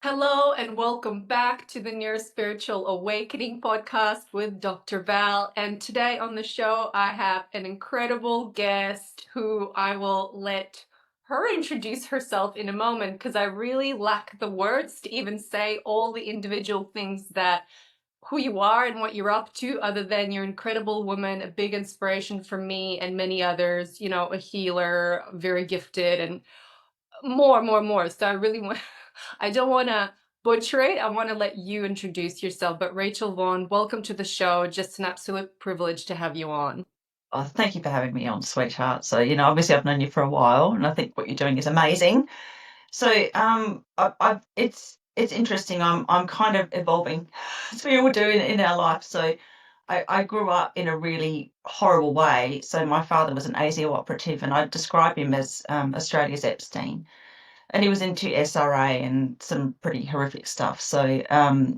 Hello and welcome back to the Near Spiritual Awakening podcast with Dr. Val. And today on the show, I have an incredible guest who I will let her introduce herself in a moment because I really lack the words to even say all the individual things that who you are and what you're up to, other than you're an incredible woman, a big inspiration for me and many others, a healer, very gifted, and more. So I really want, I don't want to butcher it. I want to let you introduce yourself. But Rachel Vaughan, welcome to the show. Just an absolute privilege to have you on. Oh, thank you for having me on, sweetheart. So, obviously I've known you for a while, and I think what you're doing is amazing. So, it's interesting. I'm kind of evolving, as we all do in our life. So, I grew up in a really horrible way. So, my father was an ASIO operative, and I describe him as Australia's Epstein, and he was into SRA and some pretty horrific stuff. So,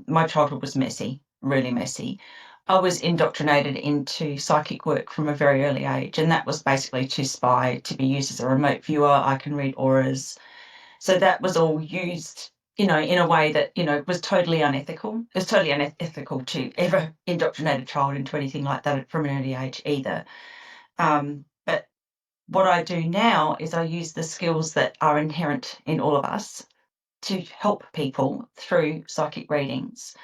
my childhood was messy, really messy. I was indoctrinated into psychic work from a very early age, and that was basically to spy, to be used as a remote viewer. I can read auras. So that was all used, in a way that, was totally unethical. It was totally unethical to ever indoctrinate a child into anything like that from an early age either. But what I do now is I use the skills that are inherent in all of us to help people through psychic readings.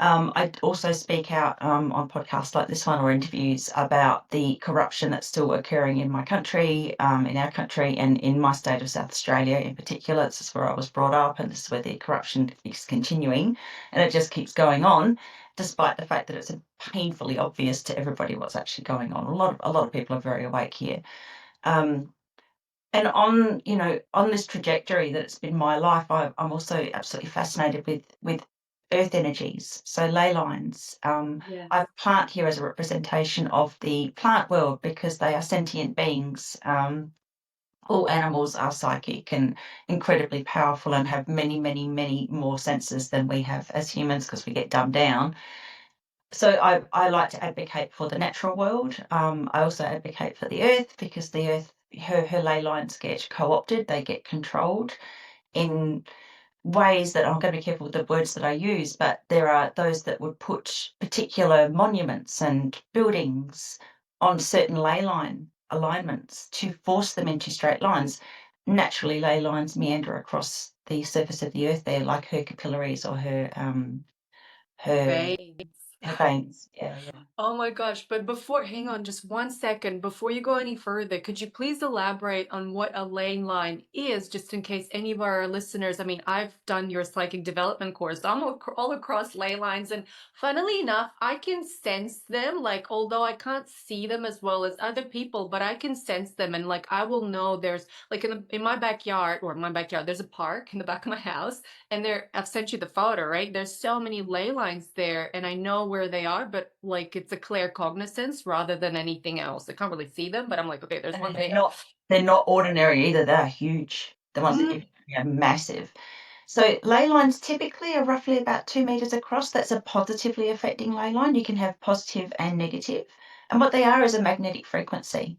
I also speak out on podcasts like this one or interviews about the corruption that's still occurring in my country, in our country, and in my state of South Australia in particular. This is where I was brought up, and this is where the corruption is continuing, and it just keeps going on, despite the fact that it's painfully obvious to everybody what's actually going on. A lot of people are very awake here. Um, and on this trajectory that it's been my life, I'm also absolutely fascinated with earth energies, so ley lines. Yes. I plant here as a representation of the plant world because they are sentient beings. All animals are psychic and incredibly powerful and have many more senses than we have as humans because we get dumbed down. So I like to advocate for the natural world. I also advocate for the earth because the earth, her ley lines get co-opted, they get controlled in ways that I'm going to be careful with the words that I use, but there are those that would put particular monuments and buildings on certain ley line alignments to force them into straight lines. Naturally, ley lines meander across the surface of the earth there, like her capillaries or her Veins. her veins. Yeah, yeah. Oh my gosh, but hang on just 1 second. Before you go any further, could you please elaborate on what a lane line is, just in case any of our listeners, I mean, I've done your psychic development course. I'm all across ley lines, and funnily enough, I can sense them, like, although I can't see them as well as other people, but I can sense them, and like, I will know there's, like, in my backyard, there's a park in the back of my house, and I've sent you the photo, right? There's so many ley lines there, and I know where they are, but like it's a clear cognizance rather than anything else. I can't really see them, but I'm like, okay, there's And one they're there. not ordinary either. They're huge. The ones that Mm. you are massive. So ley lines typically are roughly about 2 meters across. That's a positively affecting ley line. You can have positive and negative. And what they are is a magnetic frequency.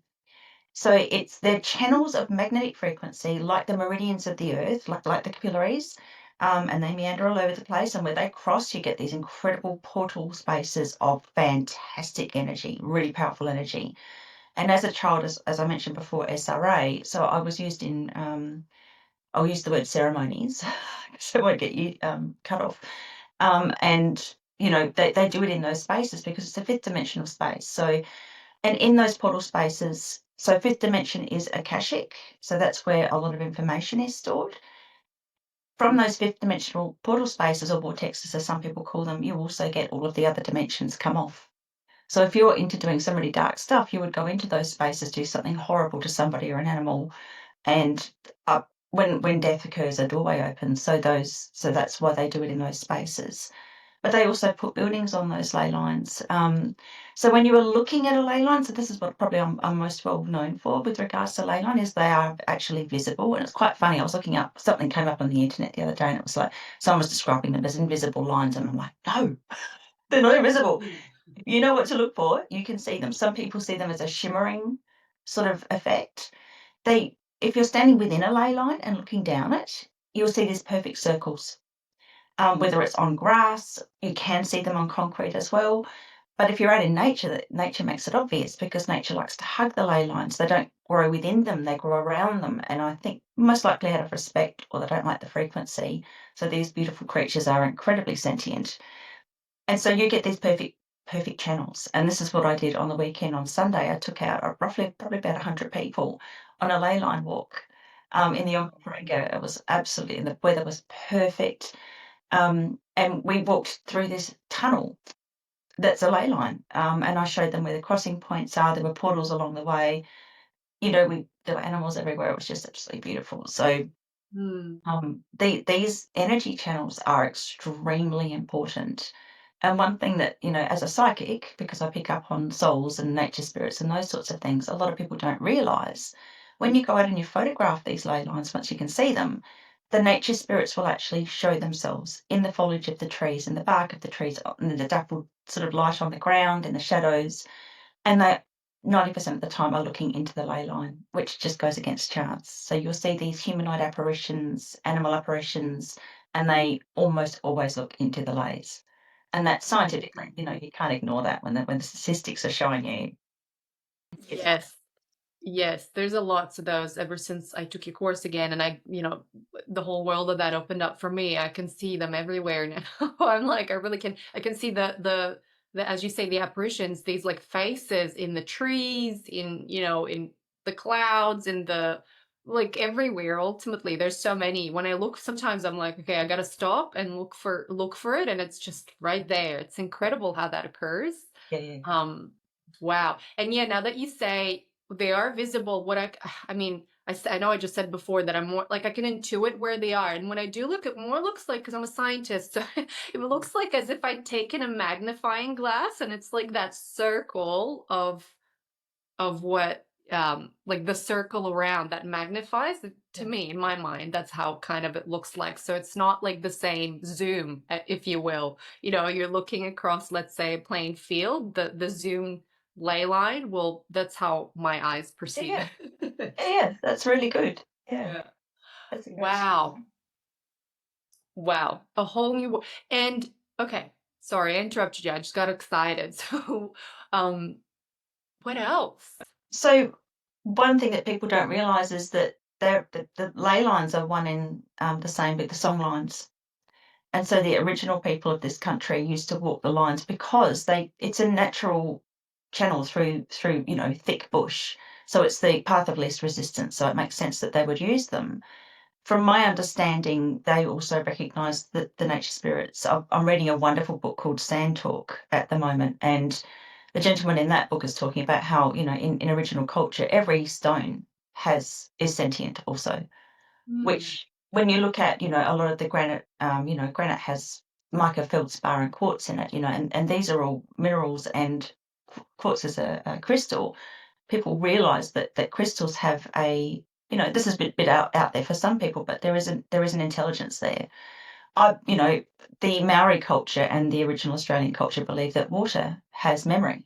So they're channels of magnetic frequency, like the meridians of the earth, like the capillaries, and they meander all over the place. And where they cross, you get these incredible portal spaces of fantastic energy, really powerful energy. And as a child, as I mentioned before, SRA, so I was used in, I'll use the word ceremonies, so I won't get you cut off. And, they do it in those spaces because it's a fifth dimensional space. So, and in those portal spaces, so fifth dimension is Akashic, so that's where a lot of information is stored. From those fifth dimensional portal spaces or vortexes, as some people call them, you also get all of the other dimensions come off. So if you're into doing some really dark stuff, you would go into those spaces, do something horrible to somebody or an animal, and when death occurs, a doorway opens. So that's why they do it in those spaces. But they also put buildings on those ley lines. So when you are looking at a ley line, so this is what probably I'm most well known for with regards to ley line, is they are actually visible. And it's quite funny. I was looking up, something came up on the internet the other day, and it was like someone was describing them as invisible lines, and I'm like, no, they're not invisible. You know what to look for. You can see them. Some people see them as a shimmering sort of effect. If you're standing within a ley line and looking down it, you'll see these perfect circles. whether it's on grass, you can see them on concrete as well. But if you're out in nature, that nature makes it obvious because nature likes to hug the ley lines. They don't grow within them, they grow around them. And I think most likely out of respect, or they don't like the frequency. So these beautiful creatures are incredibly sentient. And so you get these perfect channels. And this is what I did on the weekend. On Sunday, I took out roughly probably about 100 people on a ley line walk in the Ombrega. It was absolutely, and the weather was perfect. And we walked through this tunnel that's a ley line. And I showed them where the crossing points are. There were portals along the way. There were animals everywhere. It was just absolutely beautiful. So Mm. these energy channels are extremely important. And one thing that, as a psychic, because I pick up on souls and nature spirits and those sorts of things, a lot of people don't realize when you go out and you photograph these ley lines, once you can see them, the nature spirits will actually show themselves in the foliage of the trees, in the bark of the trees, in the dappled sort of light on the ground, in the shadows. And they 90% of the time are looking into the ley line, which just goes against charts. So you'll see these humanoid apparitions, animal apparitions, and they almost always look into the leys. And that's scientifically, you can't ignore that when the statistics are showing you. It's Yes. Yes, there's a lot to those ever since I took your course again, and the whole world of that opened up for me. I can see them everywhere now. I'm like, I really can. I can see the as you say, the apparitions, these like faces in the trees, in the clouds, in the like everywhere. Ultimately, there's so many. When I look, sometimes I'm like, okay, I gotta stop and look for it, and it's just right there. It's incredible how that occurs. yeah, yeah, Um, wow. And yeah, now that you say they are visible, I mean, I know I just said before that I'm more like I can intuit where they are. And when I do look, it more looks like, because I'm a scientist, so it looks like as if I'd taken a magnifying glass and it's like that circle of what like the circle around that magnifies it, to yeah. me in my mind. That's how kind of it looks like. So it's not like the same zoom, if you will. You're looking across, let's say, a plain field, the zoom ley line. Well, that's how my eyes Yeah, perceive yeah, it. yeah, yeah. That's really good. Yeah, Yeah. that's a great. Wow. Wow, a whole new and okay, sorry I interrupted you, I just got excited. So um what else? So one thing that people don't realize is that the ley lines are one in the same with the song lines. And so the original people of this country used to walk the lines because it's a natural channel through thick bush. So it's the path of least resistance. So it makes sense that they would use them. From my understanding, they also recognise that the nature spirits. I'm reading a wonderful book called Sand Talk at the moment, and the gentleman in that book is talking about how in original culture every stone is sentient also, Hmm. which when you look at, a lot of the granite, granite has mica, feldspar, and quartz in it, and these are all minerals, and quartz is a crystal. People realise that crystals have this is a bit out there for some people, but there is an intelligence there. The Maori culture and the original Australian culture believe that water has memory.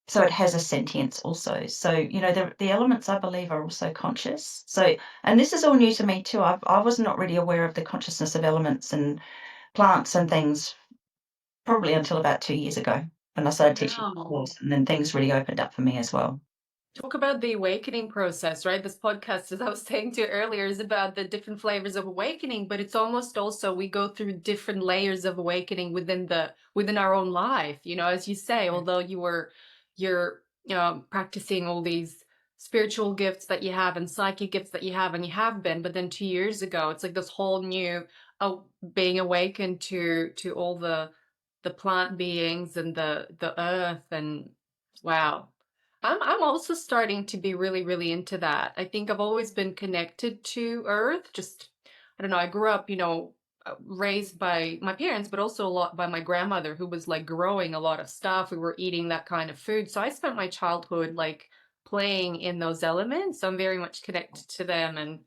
So it has a sentience also. So, the elements I believe are also conscious. So, and this is all new to me too. I was not really aware of the consciousness of elements and plants and things probably until about 2 years ago when I started teaching the Wow. course, and then things really opened up for me as well. Talk about the awakening process, right? This podcast, as I was saying to you earlier, is about the different flavors of awakening, but it's almost also we go through different layers of awakening within our own life. As you say, although you're practicing all these spiritual gifts that you have and psychic gifts that you have, and you have been, but then 2 years ago, it's like this whole new being awakened to all the plant beings and the earth, and wow. I'm also starting to be really, really into that. I think I've always been connected to Earth. Just, I don't know, I grew up, raised by my parents, but also a lot by my grandmother, who was like growing a lot of stuff. We were eating that kind of food. So I spent my childhood like playing in those elements. So I'm very much connected to them and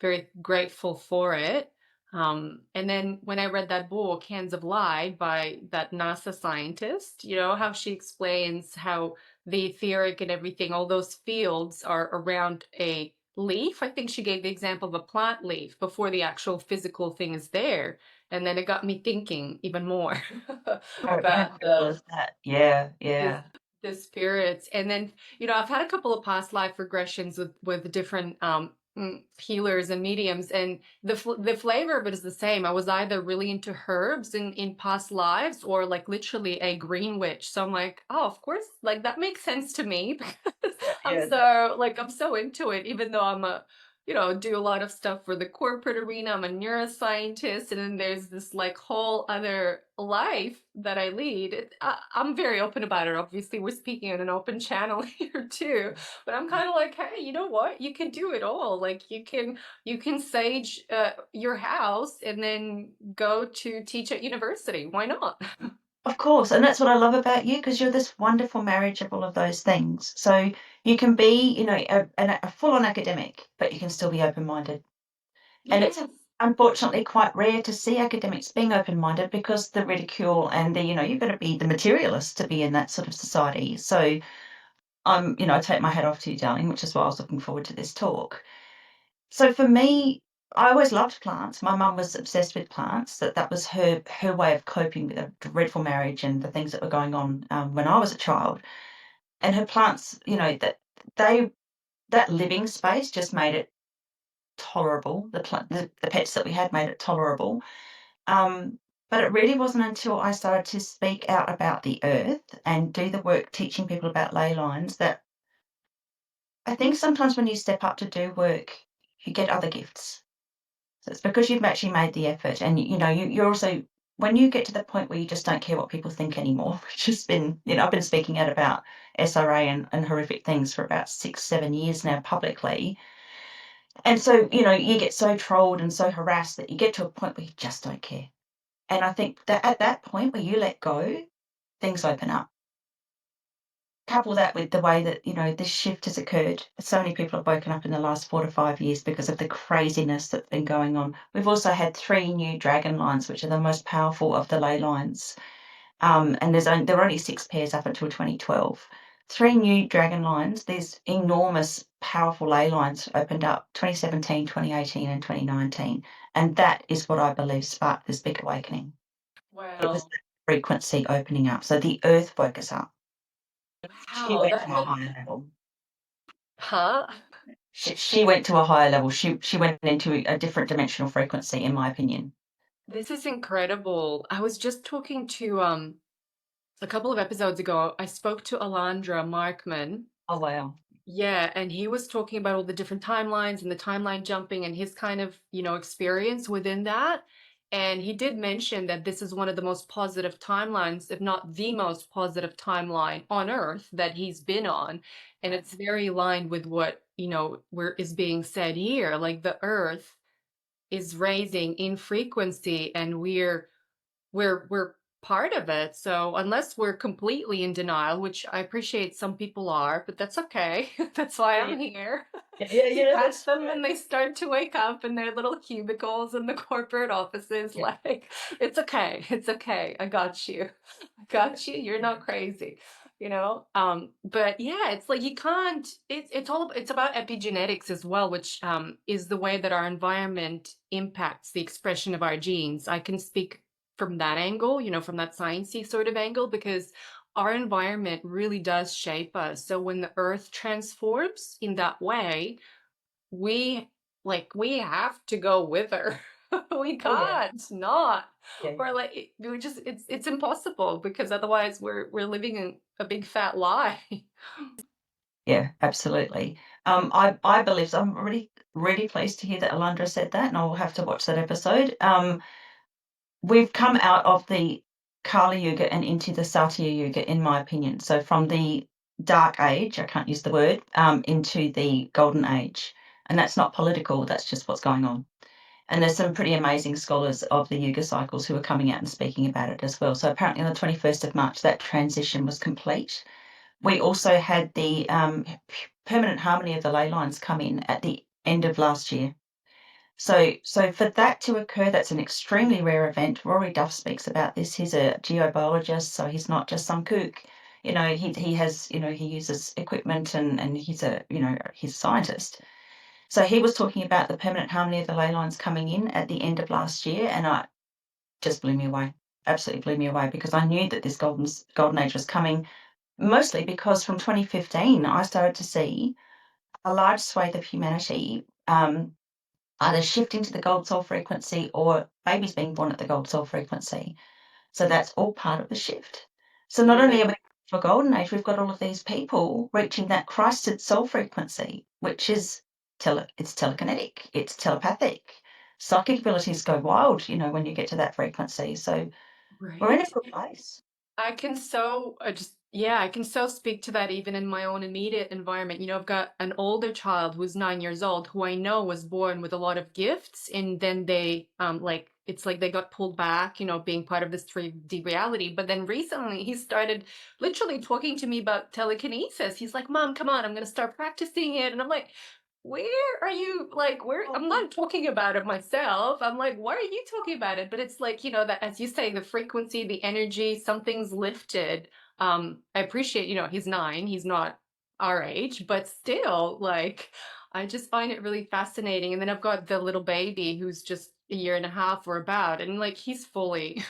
very grateful for it. And then when I read that book, Hands of Light, by that NASA scientist, how she explains how the etheric and everything, all those fields are around a leaf. I think she gave the example of a plant leaf before the actual physical thing is there. And then it got me thinking even more How about incredible is that? Yeah, the yeah, the spirits. And then, I've had a couple of past life regressions with different healers and mediums, and the flavor of it is the same. I was either really into herbs in past lives, or like literally a green witch. So I'm like, oh, of course, like that makes sense to me because yeah. I'm so into it, even though I'm a do a lot of stuff for the corporate arena. I'm a neuroscientist, and then there's this like whole other life that I lead. I'm very open about it. Obviously, we're speaking on an open channel here too, but I'm kind of like, hey, you know what? You can do it all. Like you can sage your house and then go to teach at university. Why not? Of course, and that's what I love about you, because you're this wonderful marriage of all of those things. So you can be, a full-on academic, but you can still be open-minded. And it's Yes. unfortunately quite rare to see academics being open-minded, because the ridicule and you've got to be the materialist to be in that sort of society. So I take my hat off to you, darling, which is why I was looking forward to this talk. So for me, I always loved plants. My mum was obsessed with plants. That was her way of coping with a dreadful marriage and the things that were going on when I was a child. And her plants, they that living space just made it tolerable. The pets that we had made it tolerable. But it really wasn't until I started to speak out about the earth and do the work teaching people about ley lines that I think sometimes when you step up to do work, you get other gifts. So it's because you've actually made the effort, and you're also, when you get to the point where you just don't care what people think anymore, which has been, I've been speaking out about SRA and horrific things for about 6, 7 years now publicly. And so, you get so trolled and so harassed that you get to a point where you just don't care. And I think that at that point where you let go, things open up. Couple that with the way that, this shift has occurred. So many people have woken up in the last 4 to 5 years because of the craziness that's been going on. We've also had 3 new dragon lines, which are the most powerful of the ley lines. And there were only 6 pairs up until 2012. 3 new dragon lines, these enormous, powerful ley lines opened up 2017, 2018, and 2019. And that is what I believe sparked this big awakening. It was Well, the frequency opening up. So the earth woke us up. She wow, went that to a higher level. huh? She went to a higher level. She went into a different dimensional frequency, in my opinion. This is incredible. I was just talking to a couple of episodes ago. I spoke to Alandra Markman. Oh, wow. Yeah, and he was talking about all the different timelines and the timeline jumping and his kind of, experience within that. And he did mention that this is one of the most positive timelines, if not the most positive timeline on Earth that he's been on. And it's very aligned with what, where is being said here. Like the Earth is raising in frequency, and we're part of it. So unless we're completely in denial, which I appreciate some people are, but that's okay. That's why Yeah, I'm here. To yeah, catch that's them right. when they start to wake up in their little cubicles in the corporate offices. Yeah, Like, it's okay. It's okay. I got you. I got you. You're not crazy. But yeah, it's like you can't, it's about epigenetics as well, which is the way that our environment impacts the expression of our genes. I can speak from that angle, from that sciencey sort of angle, because our environment really does shape us. So when the earth transforms in that way, we we have to go with her. We oh yeah, can't not. yeah, Or like we just it's impossible, because otherwise we're living in a big fat lie. yeah, absolutely. I believe so. I'm really, really pleased to hear that Alondra said that, and I'll have to watch that episode. We've come out of the Kali Yuga and into the Satya Yuga, in my opinion. So from the dark age, I can't use the word, into the golden age. And that's not political, that's just what's going on. And there's some pretty amazing scholars of the Yuga cycles who are coming out and speaking about it as well. So apparently on the 21st of March, that transition was complete. We also had the permanent harmony of the ley lines come in at the end of last year. So for that to occur, that's an extremely rare event. Rory Duff speaks about this. He's a geobiologist, so he's not just some kook. He has, he uses equipment, and he's a, he's a scientist. So he was talking about the permanent harmony of the ley lines coming in at the end of last year, and I just blew me away. Absolutely blew me away, because I knew that this golden age was coming, mostly because from 2015 I started to see a large swathe of humanity either shifting to the gold soul frequency or babies being born at the gold soul frequency. So that's all part of the shift. So not only are we for golden age, we've got all of these people reaching that Christed soul frequency, which is it's telekinetic, it's telepathic. Psychic abilities go wild, when you get to that frequency. So we're in a Right. good place. I can I can so speak to that even in my own immediate environment. I've got an older child who's 9 years old who I know was born with a lot of gifts, and then they like it's like they got pulled back, being part of this 3D reality. But then recently he started literally talking to me about telekinesis. He's like, "Mom, come on, I'm gonna start practicing it." And I'm like, where are you like where I'm not talking about it myself. I'm like, why are you talking about it? But it's like, that as you say, the frequency, the energy, something's lifted. I appreciate, he's 9, he's not our age, but still, like, I just find it really fascinating. And then I've got the little baby who's just a year and a half or about, and like he's fully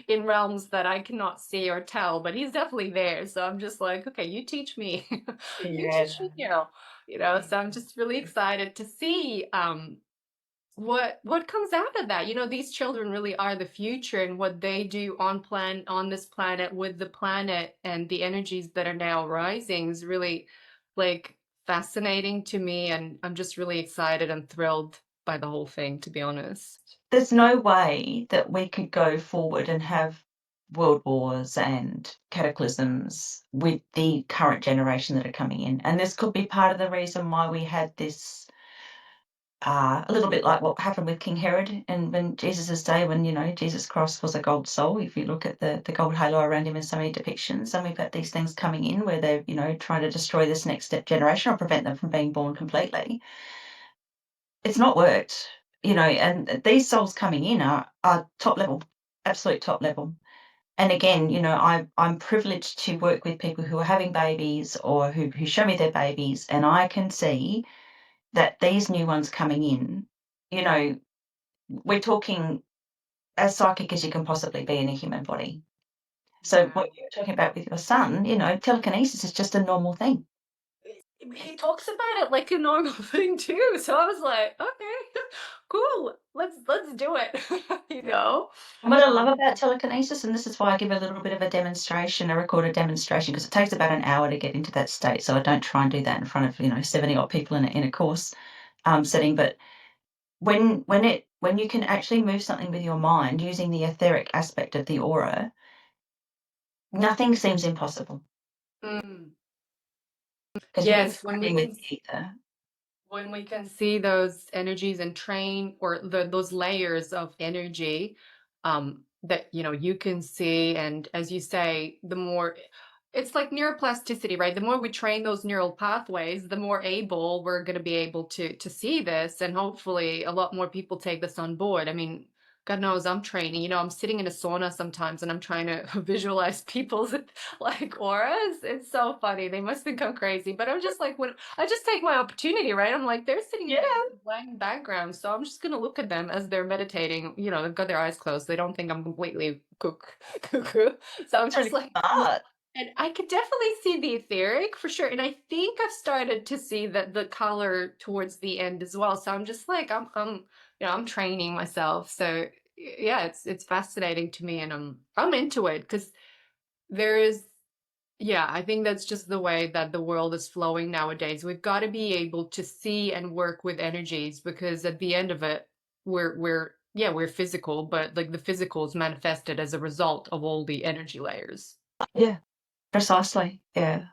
in realms that I cannot see or tell, but he's definitely there. So I'm just like, okay, you teach me. You Yeah. teach me, so I'm just really excited to see what comes out of that. These children really are the future, and what they do on this planet with the planet and the energies that are now rising is really like fascinating to me, and I'm just really excited and thrilled by the whole thing, to be honest. There's no way that we could go forward and have world wars and cataclysms with the current generation that are coming in. And this could be part of the reason why we had this, a little bit like what happened with King Herod and when Jesus' day, when, Jesus Christ was a gold soul. If you look at the gold halo around him in so many depictions, and we've got these things coming in where they're, trying to destroy this next step generation or prevent them from being born completely. It's not worked, and these souls coming in are top level, absolute top level. And again, I'm privileged to work with people who are having babies or who show me their babies, and I can see that these new ones coming in, we're talking as psychic as you can possibly be in a human body. So Wow. what you're talking about with your son, telekinesis is just a normal thing. He talks about it like a normal thing too. So I was like, okay, cool. Let's do it. you know? And what I love Um, about telekinesis, and this is why I give a little bit of a demonstration, a recorded demonstration, because it takes about an hour to get into that state. So I don't try and do that in front of 70 odd people in a course setting. But when you can actually move something with your mind using the etheric aspect of the aura, nothing seems impossible mm, because you're yes, interacting with the ether. when we can see those energies and train, or those layers of energy that you can see, and as you say, the more it's like neuroplasticity, right? The more we train those neural pathways, the more able we're going to be able to see this, and hopefully a lot more people take this on board. I mean, God knows I'm training. I'm sitting in a sauna sometimes and I'm trying to visualize people's like auras. It's so funny. They must think I'm crazy, but I'm just like, when I just take my opportunity, right? I'm like, they're sitting Yeah, there in a blank background, so I'm just gonna look at them as they're meditating. They've got their eyes closed. They don't think I'm completely cuckoo. So I'm that's just really like, smart. and I could definitely see the etheric for sure. And I think I've started to see that the color towards the end as well. So I'm just like, I'm training myself. So yeah, it's fascinating to me, and I'm into it because there is, yeah, I think that's just the way that the world is flowing nowadays. We've got to be able to see and work with energies, because at the end of it, we're physical, but like the physical is manifested as a result of all the energy layers. Yeah, precisely. Yeah.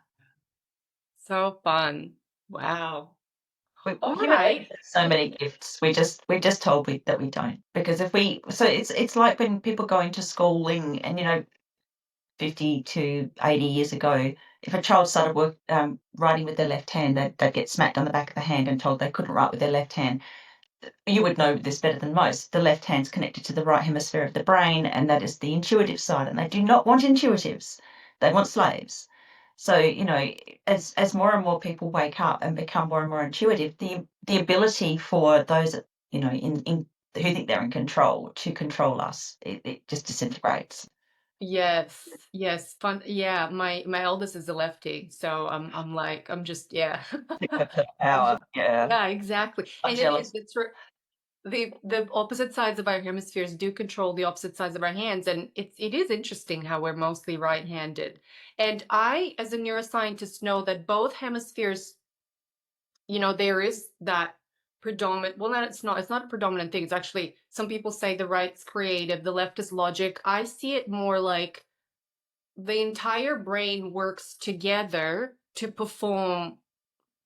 So fun. Wow. All Human beings right. have so many gifts. We're just told that we don't. Because it's like when people go into schooling and 50 to 80 years ago, if a child started writing with their left hand, they'd get smacked on the back of the hand and told they couldn't write with their left hand. You would know this better than most. The left hand's connected to the right hemisphere of the brain, and that is the intuitive side. And they do not want intuitives. They want slaves. So, as more and more people wake up and become more and more intuitive, the ability for those, in who think they're in control to control us, it just disintegrates. Yes, yes, fun. Yeah, my eldest is a lefty, so I'm like I'm just yeah. The I'm power, just yeah. yeah, exactly. I'm And it is. jealous. It's the opposite sides of our hemispheres do control the opposite sides of our hands, and it is interesting how we're mostly right-handed. And I, as a neuroscientist, know that both hemispheres, there is that predominant. Well, it's not a predominant thing. It's actually some people say the right's creative, the left is logic. I see it more like the entire brain works together to perform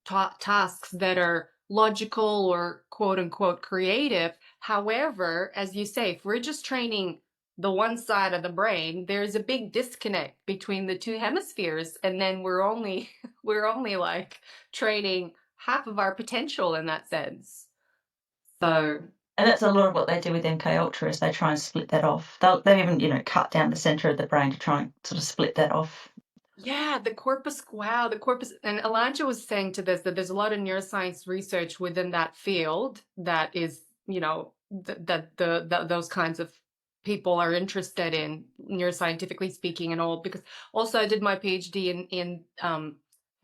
tasks that are logical or quote unquote creative. However, as you say, if we're just training the one side of the brain, there's a big disconnect between the two hemispheres, and then we're only we're only like training half of our potential in that sense. So And that's a lot of what they do with MK Ultra is they try and split that off. They'll even, cut down the center of the brain to try and sort of split that off. yeah, the corpus, wow, the corpus. And Elijah was saying to this that there's a lot of neuroscience research within that field that is, that those kinds of people are interested in, neuroscientifically speaking, and all. Because also I did my PhD in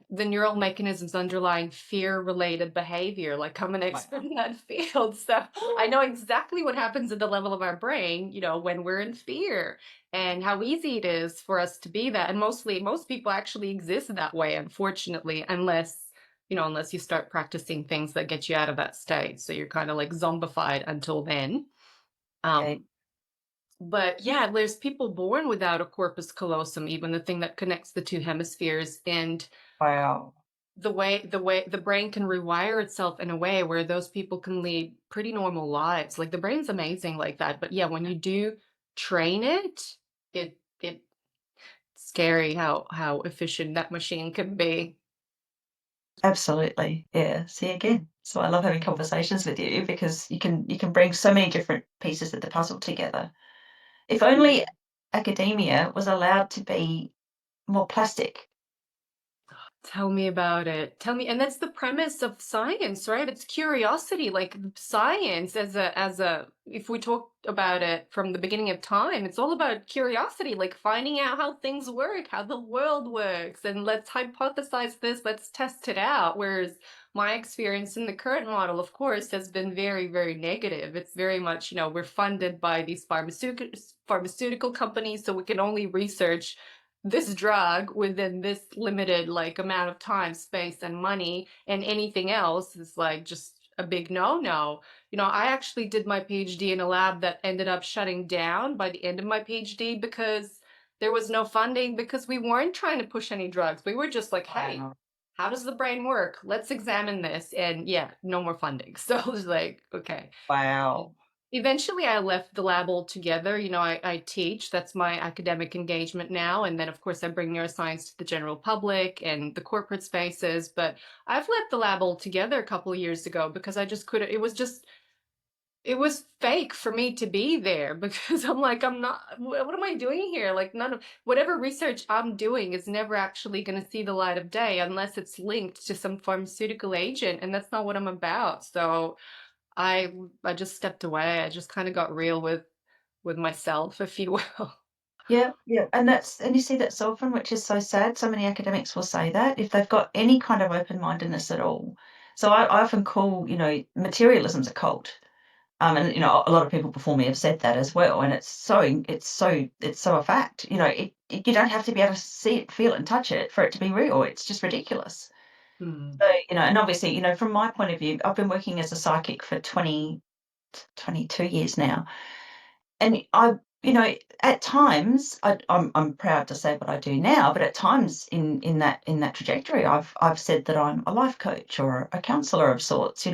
the neural mechanisms underlying fear-related behavior. Like I'm an expert in that field, so I know exactly what happens at the level of our brain, when we're in fear, and how easy it is for us to be that. And most people actually exist that way, unfortunately, unless you start practicing things that get you out of that state. So you're kind of like zombified until then. Okay. Um, but yeah, there's people born without a corpus callosum, even the thing that connects the two hemispheres. And Wow. the way the brain can rewire itself in a way where those people can lead pretty normal lives. Like the brain's amazing like that. But yeah, when you do train it, it's scary how efficient that machine can be. Absolutely. Yeah. See, again, so I love having conversations with you because you can bring so many different pieces of the puzzle together. If only academia was allowed to be more plastic. Tell me about it. Tell me, and that's the premise of science, right? It's curiosity, like science if we talk about it from the beginning of time, it's all about curiosity, like finding out how things work, how the world works, and let's hypothesize this, let's test it out. Whereas my experience in the current model, of course, has been very, very negative. It's very much, we're funded by these pharmaceutical companies, so we can only research this drug within this limited like amount of time, space, and money, and anything else is like just a big no. I actually did my PhD in a lab that ended up shutting down by the end of my PhD because there was no funding, because we weren't trying to push any drugs. We were just like, hey, Wow. how does the brain work? Let's examine this. And yeah, no more funding. So I was like, okay. Wow. Eventually, I left the lab altogether. I teach, that's my academic engagement now. And then, of course, I bring neuroscience to the general public and the corporate spaces. But I've left the lab altogether a couple of years ago because I just couldn't, it was fake for me to be there because I'm like, I'm not, what am I doing here? Like, none of whatever research I'm doing is never actually going to see the light of day unless it's linked to some pharmaceutical agent. And that's not what I'm about. So, I I just stepped away. I just kind of got real with myself, if you will. Yeah, yeah, and you see that so often, which is so sad. So many academics will say that if they've got any kind of open-mindedness at all. So I often call, materialism's a cult. And a lot of people before me have said that as well. And it's so a fact. You don't have to be able to see it, feel it, and touch it for it to be real. It's just ridiculous. Hmm. So, and obviously, from my point of view, I've been working as a psychic for 22 years now. And at times, I'm proud to say what I do now, but at times in that trajectory, I've said that I'm a life coach or a counselor of sorts,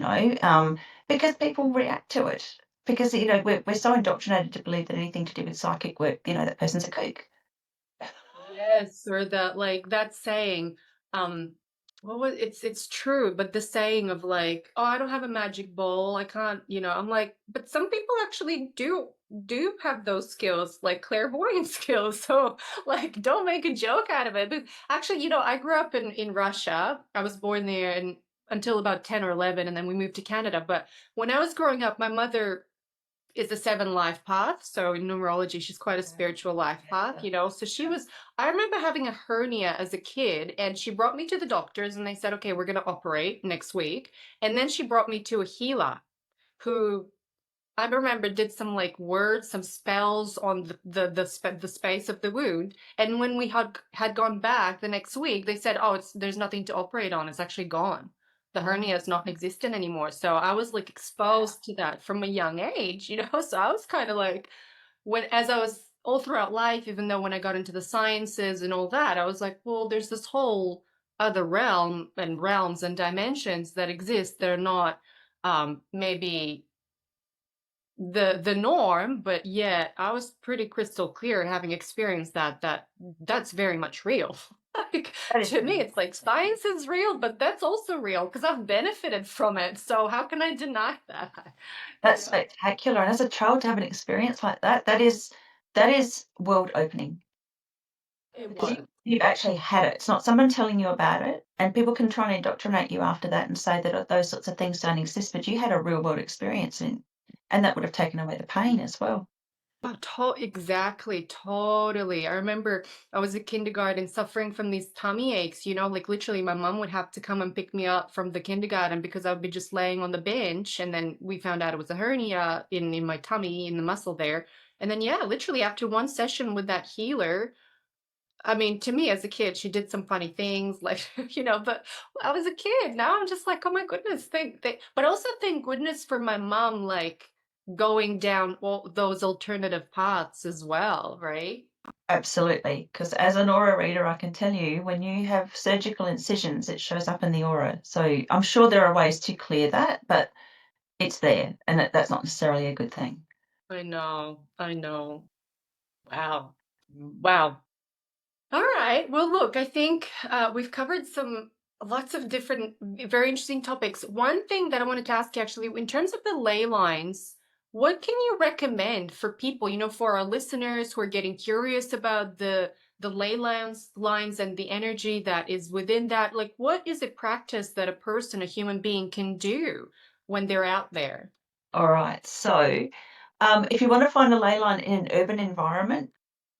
because people react to it. Because we're so indoctrinated to believe that anything to do with psychic work, that person's a kook. Yes, or that like that saying, um, Well, it's true, but the saying of like, "Oh, I don't have a magic ball. I can't," I'm like, but some people actually do have those skills, like clairvoyant skills. So, like, don't make a joke out of it. But actually, I grew up in Russia. I was born there and until about 10 or 11, and then we moved to Canada. But when I was growing up, my mother is a seven life path. So in numerology, she's quite a spiritual life path. So I remember having a hernia as a kid, and she brought me to the doctors, and they said, okay, we're going to operate next week. And then she brought me to a healer who I remember did some like words, some spells on the space of the wound. And when we had gone back the next week, they said, "Oh, there's nothing to operate on. It's actually gone. The hernia is not existent anymore." So I was like exposed to that from a young age. So I was kind of like as I was all throughout life, even though when I got into the sciences and all that, I was like, well, there's this whole other realm and realms and dimensions that exist that are not maybe the norm, but yet I was pretty crystal clear having experienced that's very much real. Like, That is to me really it's like science is real, but that's also real because I've benefited from it, so how can I deny that? you that's know spectacular. And as a child to have an experience like that, that is world opening. it Because was. you've actually had it. It's not someone telling you about it. And people can try and indoctrinate you after that and say that those sorts of things don't exist, but you had a real world experience and that would have taken away the pain as well. Oh, exactly, totally. I remember I was in kindergarten suffering from these tummy aches, like literally my mom would have to come and pick me up from the kindergarten because I would be just laying on the bench. And then we found out it was a hernia in my tummy, in the muscle there. And then, yeah, literally after one session with that healer, I mean, to me as a kid, she did some funny things, like, but I was a kid. Now I'm just like, oh my goodness, but also thank goodness for my mom, like going down all those alternative paths as well, right? Absolutely. Because as an aura reader, I can tell you when you have surgical incisions, it shows up in the aura. So I'm sure there are ways to clear that, but it's there. And that's not necessarily a good thing. I know, I know. Wow. Wow. All right. Well, look, I think we've covered lots of different, very interesting topics. One thing that I wanted to ask you actually, in terms of the ley lines, what can you recommend for people, for our listeners who are getting curious about the lines and the energy that is within that? Like, what is a practice that a person, a human being, can do when they're out there? All right. So if you want to find a ley line in an urban environment,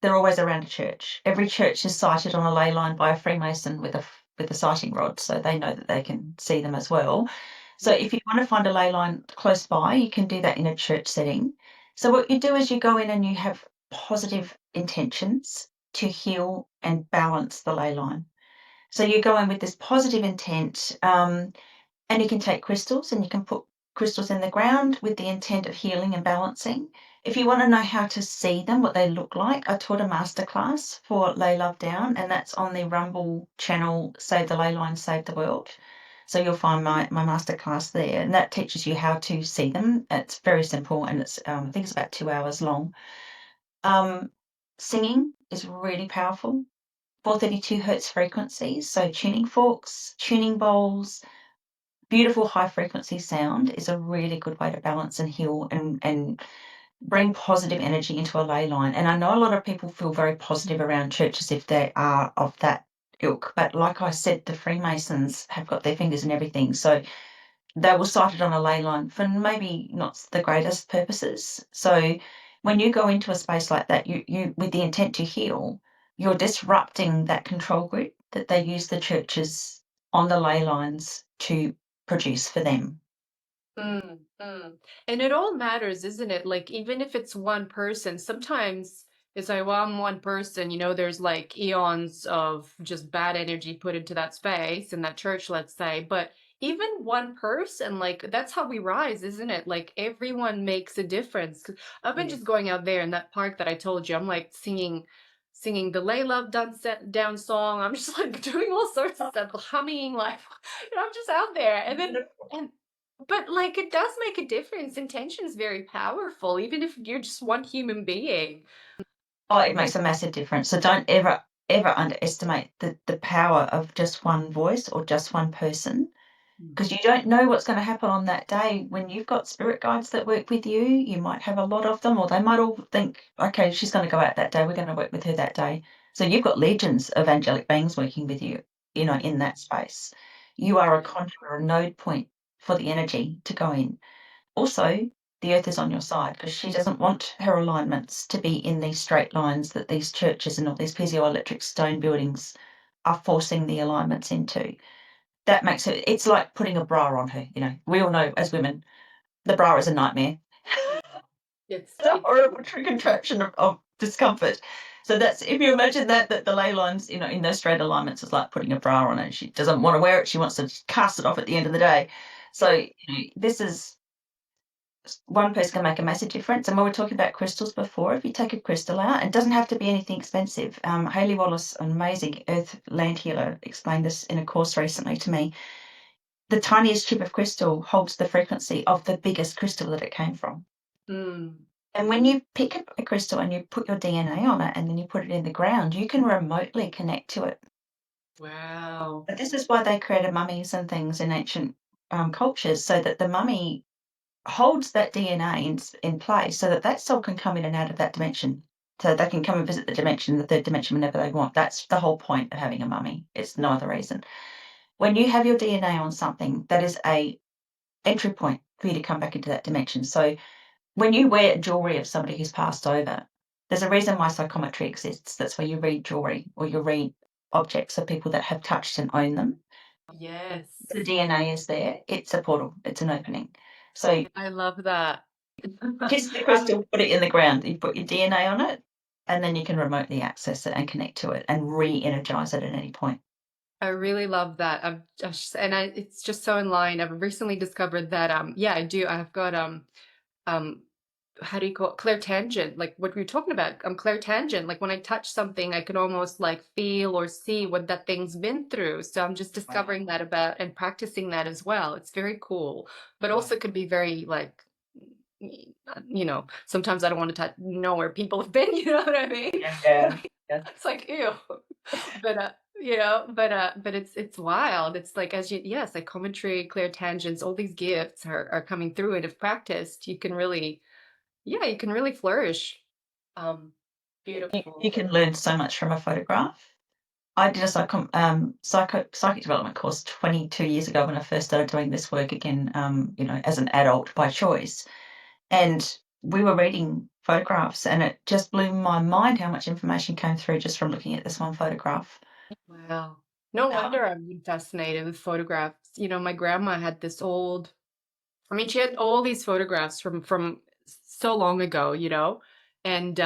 they're always around a church. Every church is sited on a ley line by a Freemason with a sighting rod, so they know that they can see them as well. So Yeah. if you want to find a ley line close by, you can do that in a church setting. So what you do is you go in and you have positive intentions to heal and balance the ley line. So you go in with this positive intent. And you can take crystals and you can put crystals in the ground with the intent of healing and balancing. If you want to know how to see them, what they look like, I taught a masterclass for Lay Love Down, and that's on the Rumble channel, Save the Ley Line, Save the World. So you'll find my masterclass there, and that teaches you how to see them. It's very simple, and it's I think it's about 2 hours long. Um, Singing is really powerful. 432 hertz frequencies, so tuning forks, tuning bowls, beautiful high frequency sound is a really good way to balance and heal and bring positive energy into a ley line. And I know a lot of people feel very positive around churches if they are of that ilk. But like I said, the Freemasons have got their fingers in everything. So they will cite it on a ley line for maybe not the greatest purposes. So when you go into a space like that, you with the intent to heal, you're disrupting that control grid that they use the churches on the ley lines to produce for them. Mm, mm. And it all matters, isn't it? Like, even if it's one person, sometimes it's like, well, I'm one person, there's like eons of just bad energy put into that space in that church, let's say. But even one person, like, that's how we rise, isn't it? Like, everyone makes a difference. 'Cause I've been Yeah. just going out there in that park that I told you, I'm like singing the Lay Love Down song. I'm just like doing all sorts of stuff, humming, like, I'm just out there. And but, like, it does make a difference. Intention is very powerful, even if you're just one human being. Oh, it makes a massive difference. So don't ever ever underestimate the power of just one voice or just one person, because you don't know what's going to happen on that day. When you've got spirit guides that work with you, you might have a lot of them, or they might all think, okay, she's going to go out that day, we're going to work with her that day. So you've got legions of angelic beings working with you, in that space. You are a conduit, a node point for the energy to go in. Also, the earth is on your side because she doesn't want her alignments to be in these straight lines that these churches and all these piezoelectric stone buildings are forcing the alignments into. That makes it's like putting a bra on her. We all know as women, the bra is a nightmare. It's It's a horrible contraption of discomfort. So that's, if you imagine that the ley lines, in those straight alignments is like putting a bra on it. She doesn't want to wear it. She wants to just cast it off at the end of the day. So this is, one person can make a massive difference. And when we're talking about crystals before, if you take a crystal out, it doesn't have to be anything expensive. Hayley Wallace, an amazing earth land healer, explained this in a course recently to me. The tiniest chip of crystal holds the frequency of the biggest crystal that it came from. And when you pick up a crystal and you put your DNA on it and then you put it in the ground, you can remotely connect to it. Wow. But this is why they created mummies and things in ancient cultures, so that the mummy holds that DNA in place so that soul can come in and out of that dimension. So they can come and visit the third dimension whenever they want. That's the whole point of having a mummy. It's no other reason. When you have your DNA on something, that is a entry point for you to come back into that dimension. So when you wear jewelry of somebody who's passed over, there's a reason why psychometry exists. That's where you read jewelry or you read objects of people that have touched and own them. Yes. The DNA is there. It's a portal. It's an opening. So I love that. kiss the crystal, put it in the ground. You put your DNA on it, and then you can remotely access it and connect to it and re-energize it at any point. I really love that. It's just so in line. I've recently discovered that yeah, I do. I've got um how do you call it? Clairtangent, like what we were talking about. I'm clairtangent. Like when I touch something, I can almost like feel or see what that thing's been through. So I'm just discovering that about and practicing that as well. It's very cool, but also could be very like sometimes I don't want to know where people have been, you know what I mean? Yeah. Yeah. It's like ew. But but it's wild. It's like psychometry, clairtangents, all these gifts are coming through, and if practiced, you can really flourish. Beautiful. You can learn so much from a photograph. I did a psychic development course 22 years ago when I first started doing this work again, as an adult by choice. And we were reading photographs, and it just blew my mind how much information came through just from looking at this one photograph. Wow. No wonder I'm fascinated with photographs. My grandma had this old, I mean, she had all these photographs from so long ago, and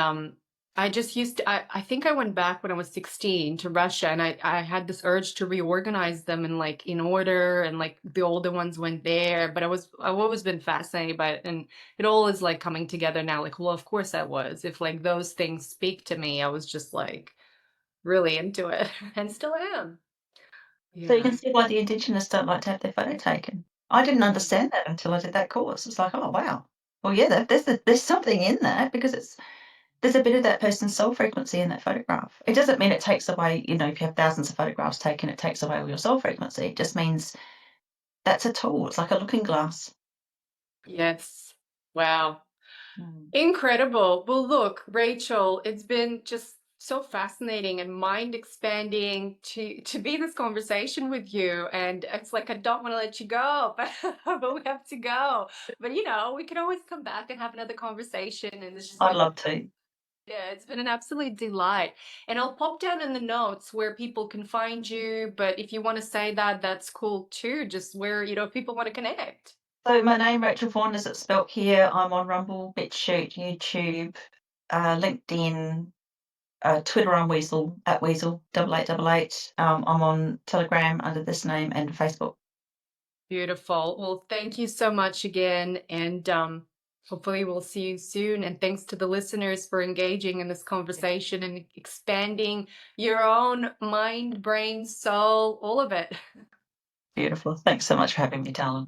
I just used to, I think I went back when I was 16 to Russia, and I had this urge to reorganize them in like in order, and like the older ones went there, but I've always been fascinated by it, and it all is like coming together now. Like, well, of course I was. If like those things speak to me, I was just like really into it and still am. So you Yeah. can see why the Indigenous don't like to have their photo taken. I didn't understand that until I did that course. It's like, oh, wow. Well, yeah, there's something in that, because there's a bit of that person's soul frequency in that photograph. It doesn't mean it takes away, if you have thousands of photographs taken, it takes away all your soul frequency. It just means that's a tool. It's like a looking glass. Yes. Wow. Mm. Incredible. Well, look, Rachel, it's been just so fascinating and mind expanding to be in this conversation with you. And it's like I don't want to let you go, but we have to go. But we can always come back and have another conversation. And it's just I'd been love to. yeah, it's been an absolute delight. And I'll pop down in the notes where people can find you. But if you want to say that, that's cool too. Just where, if people want to connect. So my name, Rachel Vaughan, is it spelt here. I'm on Rumble, Bitchute, YouTube, LinkedIn, Twitter. I'm Weasel, at Weasel 8888. I'm on Telegram under this name, and Facebook. Beautiful. Well, thank you so much again. And hopefully we'll see you soon. And thanks to the listeners for engaging in this conversation and expanding your own mind, brain, soul, all of it. Beautiful. Thanks so much for having me, darling.